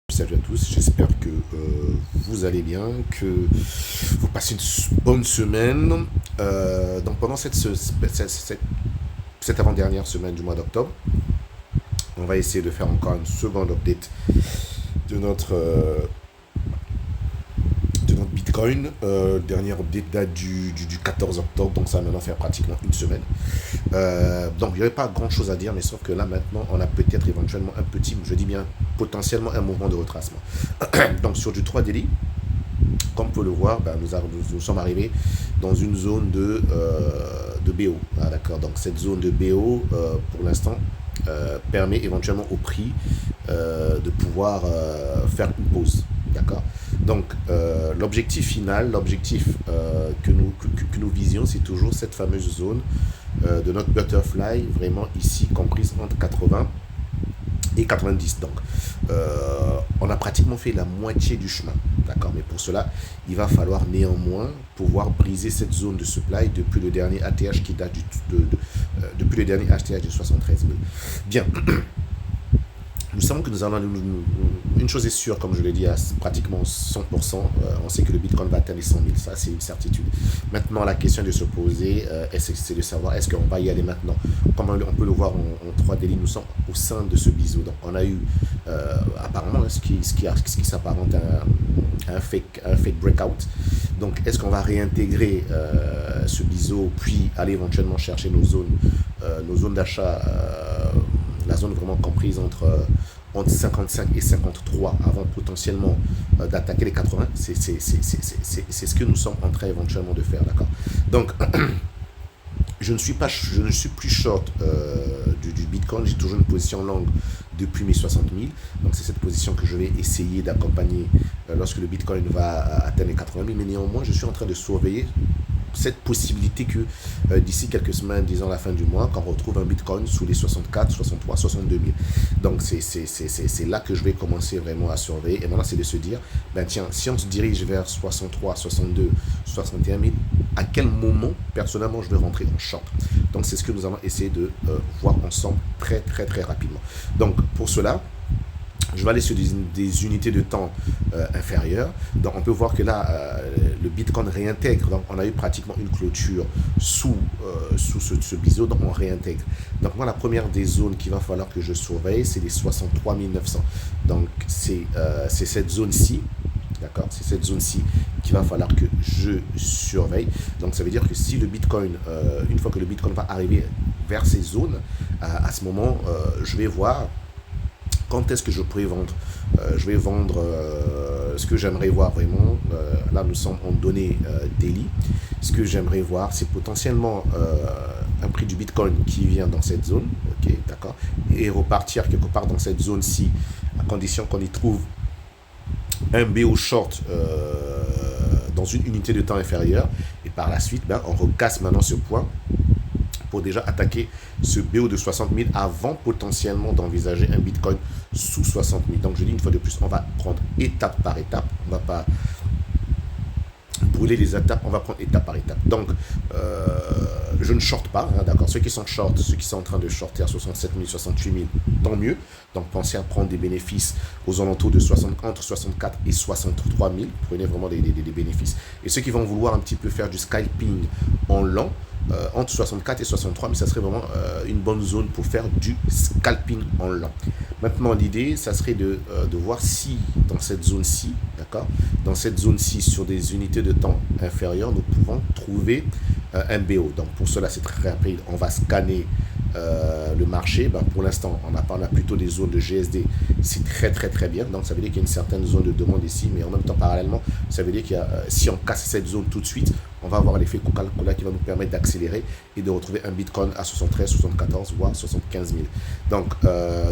Salut à tous, j'espère que vous allez bien, que vous passez une bonne semaine. Donc pendant cette avant-dernière semaine du mois d'octobre, on va essayer de faire encore une seconde update de notre Bitcoin. Dernière update date du 14 octobre, donc ça va maintenant faire pratiquement une semaine. Donc il n'y avait pas grand chose à dire, mais sauf que là maintenant on a peut-être éventuellement un petit, je dis bien potentiellement un mouvement de retracement. Donc sur du 3 daily, comme on peut le voir, ben, nous sommes arrivés dans une zone de BO. Ah, d'accord. Donc cette zone de BO, pour l'instant, permet éventuellement au prix de pouvoir faire une pause. D'accord. Donc l'objectif final, l'objectif que nous visions, c'est toujours cette fameuse zone de notre butterfly, vraiment ici comprise entre 80 et 90. Donc, on a pratiquement fait la moitié du chemin. D'accord. Mais pour cela, il va falloir néanmoins pouvoir briser cette zone de supply depuis le dernier ATH qui date depuis le dernier ATH de 73 000. Bien. Nous savons que nous allons, une chose est sûre, comme je l'ai dit, à pratiquement 100%, on sait que le Bitcoin va atteindre les 100 000, ça c'est une certitude. Maintenant, la question de se poser, c'est de savoir, est-ce qu'on va y aller maintenant? Comme on peut le voir en 3 délits, nous sommes au sein de ce biseau. Donc, on a eu apparemment ce qui s'apparente à un fake breakout. Donc, est-ce qu'on va réintégrer ce biseau, puis aller éventuellement chercher nos zones d'achat, la zone vraiment comprise entre 55 et 53 avant potentiellement d'attaquer les 80, c'est ce que nous sommes en train éventuellement de faire, d'accord. Donc je ne suis plus short du Bitcoin, j'ai toujours une position longue depuis mes 60 000, donc c'est cette position que je vais essayer d'accompagner lorsque le Bitcoin va atteindre les 80 000, mais néanmoins je suis en train de surveiller cette possibilité que d'ici quelques semaines, disons la fin du mois, qu'on retrouve un Bitcoin sous les 64, 63, 62 000. Donc c'est là que je vais commencer vraiment à surveiller. Et maintenant, c'est de se dire, ben tiens, si on se dirige vers 63, 62, 61 000, à quel moment, personnellement, je vais rentrer en short? Donc c'est ce que nous allons essayer de voir ensemble très rapidement. Donc pour cela, je vais aller sur des unités de temps inférieures. Donc on peut voir que là, le Bitcoin réintègre. Donc on a eu pratiquement une clôture sous ce biseau, donc on réintègre. Donc moi, la première des zones qu'il va falloir que je surveille, c'est les 63 900. Donc c'est cette zone-ci. D'accord, c'est cette zone-ci qu'il va falloir que je surveille. Donc ça veut dire que si le Bitcoin, une fois que le Bitcoin va arriver vers ces zones, à ce moment, je vais voir quand est-ce que je pourrais vendre. Je vais vendre ce que j'aimerais voir vraiment. Là, nous sommes en données daily. Ce que j'aimerais voir, c'est potentiellement un prix du Bitcoin qui vient dans cette zone. Ok, d'accord. Et repartir quelque part dans cette zone-ci, à condition qu'on y trouve un BO short dans une unité de temps inférieure. Et par la suite, ben, on recasse maintenant ce point pour déjà attaquer ce BO de 60 000 avant potentiellement d'envisager un Bitcoin sous 60 000. Donc je dis une fois de plus, on va prendre étape par étape. On ne va pas brûler les étapes, on va prendre étape par étape. Donc je ne shorte pas, hein, d'accord. Ceux qui sont short, ceux qui sont en train de shorter à 67 000, 68 000, tant mieux. Donc pensez à prendre des bénéfices aux alentours de entre 64 et 63 000. Prenez vraiment des bénéfices. Et ceux qui vont vouloir un petit peu faire du scalping en lent, entre 64 et 63, mais ça serait vraiment une bonne zone pour faire du scalping en lent. Maintenant, l'idée, ça serait de voir si dans cette zone-ci, d'accord, dans cette zone-ci, sur des unités de temps inférieures, nous pouvons trouver un BO. Donc pour cela, c'est très rapide. On va scanner le marché. Ben, pour l'instant, on a plutôt des zones de GSD. C'est très bien. Donc ça veut dire qu'il y a une certaine zone de demande ici, mais en même temps, parallèlement, ça veut dire qu'il y a, si on casse cette zone tout de suite, on va avoir l'effet Coca-Cola qui va nous permettre d'accélérer et de retrouver un Bitcoin à 73, 74, voire 75 000. Donc,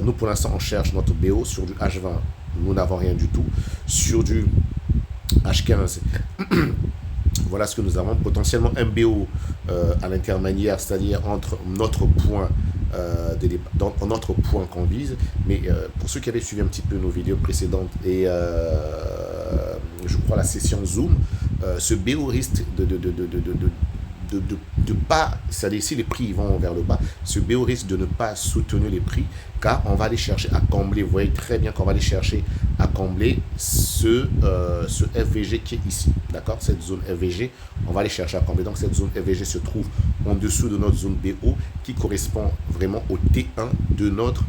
nous, pour l'instant, on cherche notre BO. Sur du H20, nous n'avons rien du tout. Sur du H15, voilà ce que nous avons. Potentiellement un BO à l'intermédiaire, c'est-à-dire entre notre point dans notre point qu'on vise. Mais pour ceux qui avaient suivi un petit peu nos vidéos précédentes et je crois la session Zoom, ce BO risque de pas, c'est-à-dire si les prix vont vers le bas, ce BO risque de ne pas soutenir les prix, car on va aller chercher à combler, vous voyez très bien qu'on va aller chercher à combler ce FVG qui est ici, d'accord? Cette zone FVG, on va aller chercher à combler. Donc cette zone FVG se trouve en dessous de notre zone BO qui correspond vraiment au T1 de notre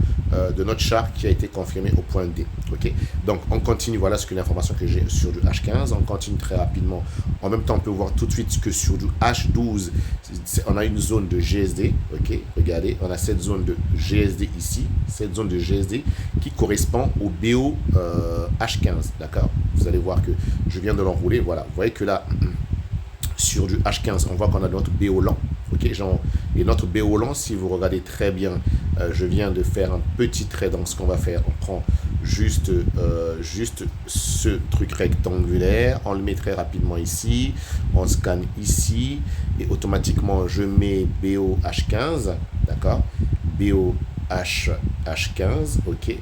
chart qui a été confirmé au point D. Ok, donc on continue. Voilà ce que l'information que j'ai sur du H15. On continue très rapidement. En même temps, on peut voir tout de suite que sur du H12, on a une zone de GSD. Ok, regardez, on a cette zone de GSD ici, cette zone de GSD qui correspond au BO H15. D'accord, vous allez voir que je viens de l'enrouler. Voilà, vous voyez que là, sur du H15, on voit qu'on a notre BO lent. Ok, genre, et notre BO lent, si vous regardez très bien, je viens de faire un petit trait dans ce qu'on va faire. On prend juste ce truc rectangulaire, on le met très rapidement ici, on scanne ici, et automatiquement, je mets BO H15, d'accord, BO H15, ok.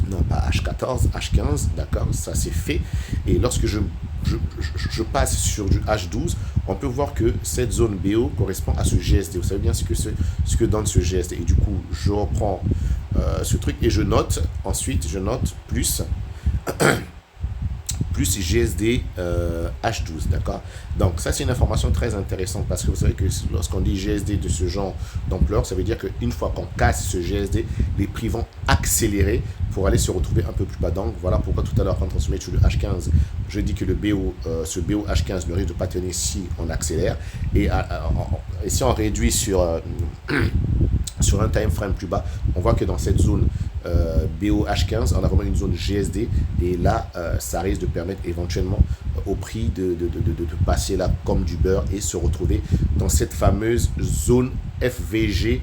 Non, pas H14, H15, d'accord, ça c'est fait. Et lorsque je passe sur du H12, on peut voir que cette zone BO correspond à ce GSD. Vous savez bien ce que donne ce GSD. Et du coup, je reprends ce truc et je note, ensuite je note plus GSD H12, d'accord. Donc ça c'est une information très intéressante parce que vous savez que lorsqu'on dit GSD de ce genre d'ampleur, ça veut dire qu'une fois qu'on casse ce GSD, les prix vont accélérer pour aller se retrouver un peu plus bas. Donc voilà pourquoi tout à l'heure quand on se met sur le H15, je dis que le BO, ce BO H15 ne risque de pas tenir si on accélère, et si on réduit sur un time frame plus bas, on voit que dans cette zone BO H15, on a vraiment une zone GSD, et là ça risque de permettre éventuellement au prix de passer là comme du beurre et se retrouver dans cette fameuse zone FVG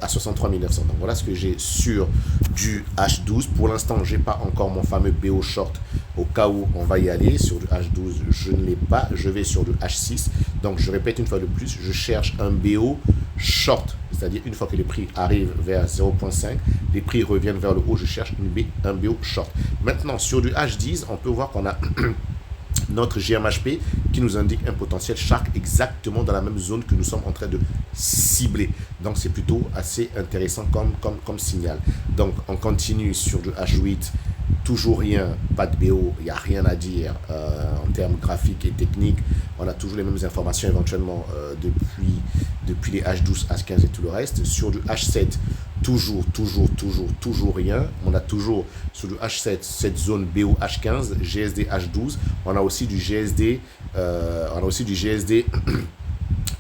à 63 900. Donc voilà ce que j'ai sur du H12. Pour l'instant, j'ai pas encore mon fameux BO short. Au cas où on va y aller sur du H12, je ne l'ai pas. Je vais sur du H6. Donc je répète une fois de plus, je cherche un BO short. C'est-à-dire une fois que les prix arrivent vers 0.5, les prix reviennent vers le haut, je cherche un BO short. Maintenant, sur du H10, on peut voir qu'on a notre GMHP qui nous indique un potentiel shark exactement dans la même zone que nous sommes en train de cibler. Donc c'est plutôt assez intéressant comme signal. Donc on continue sur du H8, toujours rien, pas de BO, il n'y a rien à dire en termes graphiques et techniques. On a toujours les mêmes informations éventuellement depuis les H12, H15 et tout le reste. Sur du H7, toujours rien. On a toujours sur du H7 cette zone BO H15, GSD H12. On a aussi du GSD,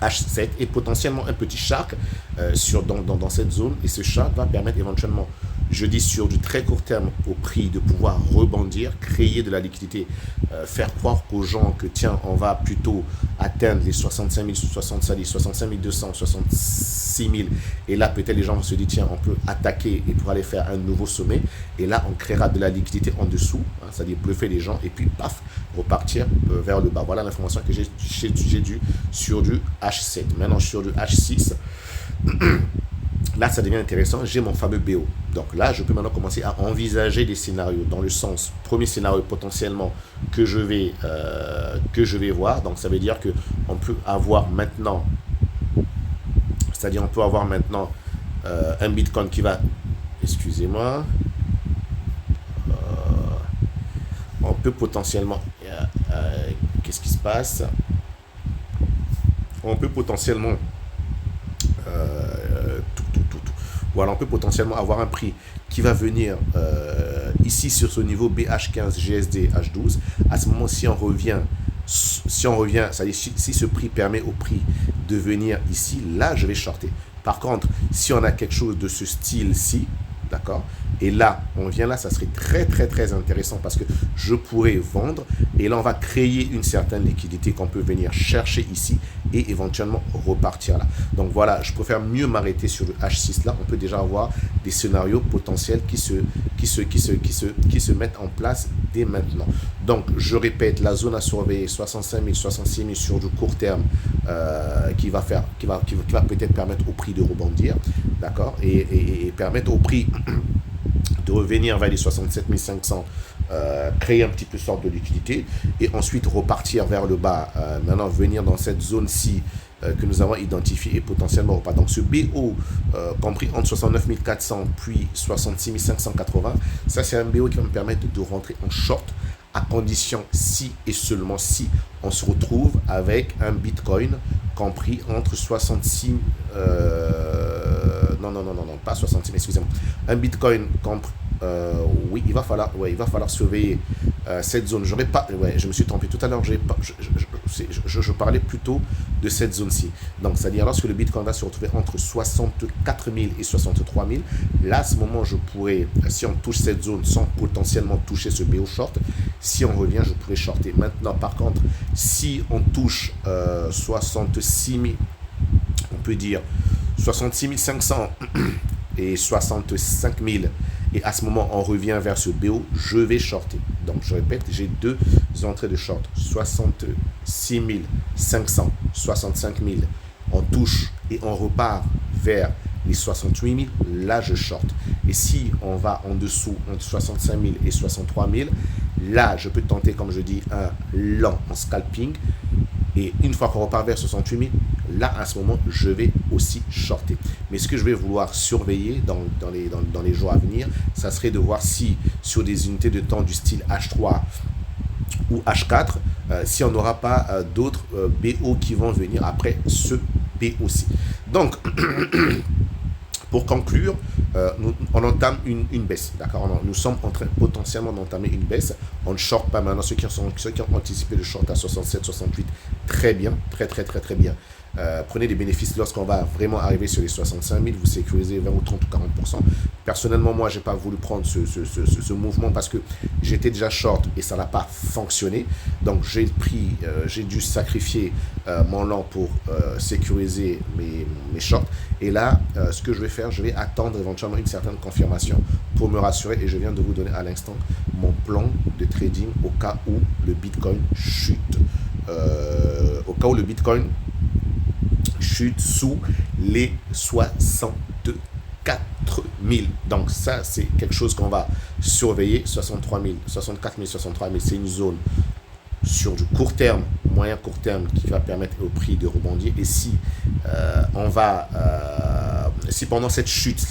H7 et potentiellement un petit shark dans cette zone. Et ce shark va permettre éventuellement, je dis sur du très court terme, au prix de pouvoir rebondir, créer de la liquidité, faire croire aux gens que tiens, on va plutôt atteindre les 65 000, 65 200, 66 000. Et là, peut-être les gens vont se dire tiens, on peut attaquer et pour aller faire un nouveau sommet. Et là, on créera de la liquidité en dessous, hein, c'est-à-dire bluffer les gens et puis paf, repartir vers le bas. Voilà l'information que j'ai sur du H7. Maintenant, sur du H6. Là, ça devient intéressant. J'ai mon fameux BO. Donc là, je peux maintenant commencer à envisager des scénarios dans le sens, premier scénario potentiellement que je vais voir. Donc ça veut dire que on peut avoir maintenant, c'est-à-dire on peut avoir maintenant un Bitcoin qui va, excusez-moi, on peut potentiellement, qu'est-ce qui se passe? On peut potentiellement voilà, on peut potentiellement avoir un prix qui va venir ici sur ce niveau BH15 GSD H12. À ce moment, si on revient, c'est-à-dire si ce prix permet au prix de venir ici, là, je vais shorter. Par contre, si on a quelque chose de ce style-ci, d'accord, et là, on vient là, ça serait très intéressant parce que je pourrais vendre et là, on va créer une certaine liquidité qu'on peut venir chercher ici et éventuellement repartir là. Donc voilà, je préfère mieux m'arrêter sur le H6 là. On peut déjà avoir des scénarios potentiels qui se mettent en place dès maintenant. Donc, je répète, la zone à surveiller 65 000, 66 000 sur du court terme qui va peut-être permettre au prix de rebondir, d'accord, et permettre au prix de revenir vers les 67 500, créer un petit peu sorte de liquidité et ensuite repartir vers le bas. Maintenant, venir dans cette zone-ci que nous avons identifié et potentiellement repas. Donc ce BO compris entre 69 400 puis 66 580, ça c'est un BO qui va me permettre de rentrer en short à condition si et seulement si on se retrouve avec un Bitcoin compris entre 66 non, pas 66, mais excusez-moi, un Bitcoin compris oui, il va falloir surveiller cette zone. Je me suis trompé tout à l'heure. Je parlais plutôt de cette zone-ci. Donc, c'est-à-dire lorsque le Bitcoin va se retrouver entre 64 000 et 63 000, là, à ce moment, je pourrais, si on touche cette zone sans potentiellement toucher ce BO short, si on revient, je pourrais shorter. Maintenant, par contre, si on touche 66 000, on peut dire 66 500 et 65 000, et à ce moment on revient vers ce BO, je vais shorter. Donc je répète, j'ai deux entrées de short, 66 500, 65 000, on touche et on repart vers les 68 000, là je short. Et si on va en dessous entre 65 000 et 63 000, là je peux tenter, comme je dis, un long en scalping. Et une fois qu'on repart vers 68 000, là, à ce moment, je vais aussi shorter. Mais ce que je vais vouloir surveiller dans les jours à venir, ça serait de voir si, sur des unités de temps du style H3 ou H4, si on n'aura pas d'autres BO qui vont venir après ce BO-ci. Donc, pour conclure, on entame une baisse, d'accord. Nous sommes en train potentiellement d'entamer une baisse. On ne short pas maintenant. Ceux qui ont anticipé le short à 67, 68, très bien, très bien. Prenez des bénéfices lorsqu'on va vraiment arriver sur les 65 000, vous sécurisez 20 ou 30 ou 40%. Personnellement, moi, j'ai pas voulu prendre ce mouvement parce que j'étais déjà short et ça n'a pas fonctionné. Donc, j'ai dû sacrifier mon long pour sécuriser mes shorts. Et là, ce que je vais faire, je vais attendre éventuellement une certaine confirmation pour me rassurer. Et je viens de vous donner à l'instant mon plan de trading au cas où le Bitcoin chute. Au cas où le Bitcoin chute sous les 64 000. Donc ça, c'est quelque chose qu'on va surveiller. 63 000, 64 000, 63 000, c'est une zone sur du court terme, moyen court terme, qui va permettre au prix de rebondir. Et si si pendant cette chute,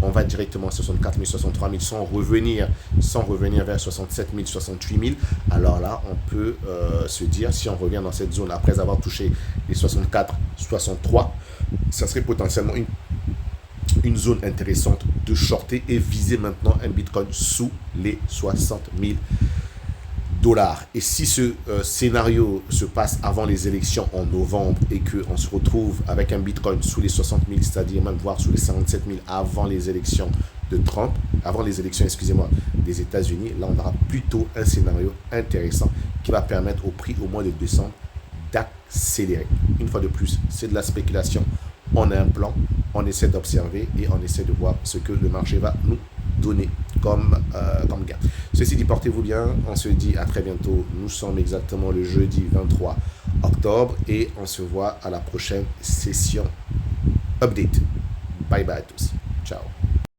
on va directement à 64 000, 63 000 sans revenir vers 67 000, 68 000, alors là, on peut se dire, si on revient dans cette zone après avoir touché les 64, 63, ça serait potentiellement une zone intéressante de shorter et viser maintenant un Bitcoin sous les 60 000 dollars. Et si ce scénario se passe avant les élections en novembre et qu'on se retrouve avec un Bitcoin sous les 60 000, c'est-à-dire même voire sous les 57 000 avant les élections de Trump, des États-Unis, là on aura plutôt un scénario intéressant qui va permettre au prix au mois de décembre d'accélérer. Une fois de plus, c'est de la spéculation. On a un plan, on essaie d'observer et on essaie de voir ce que le marché va nous donner comme gain. Ceci dit, portez-vous bien. On se dit à très bientôt. Nous sommes exactement le jeudi 23 octobre et on se voit à la prochaine session update. Bye bye à tous. Ciao.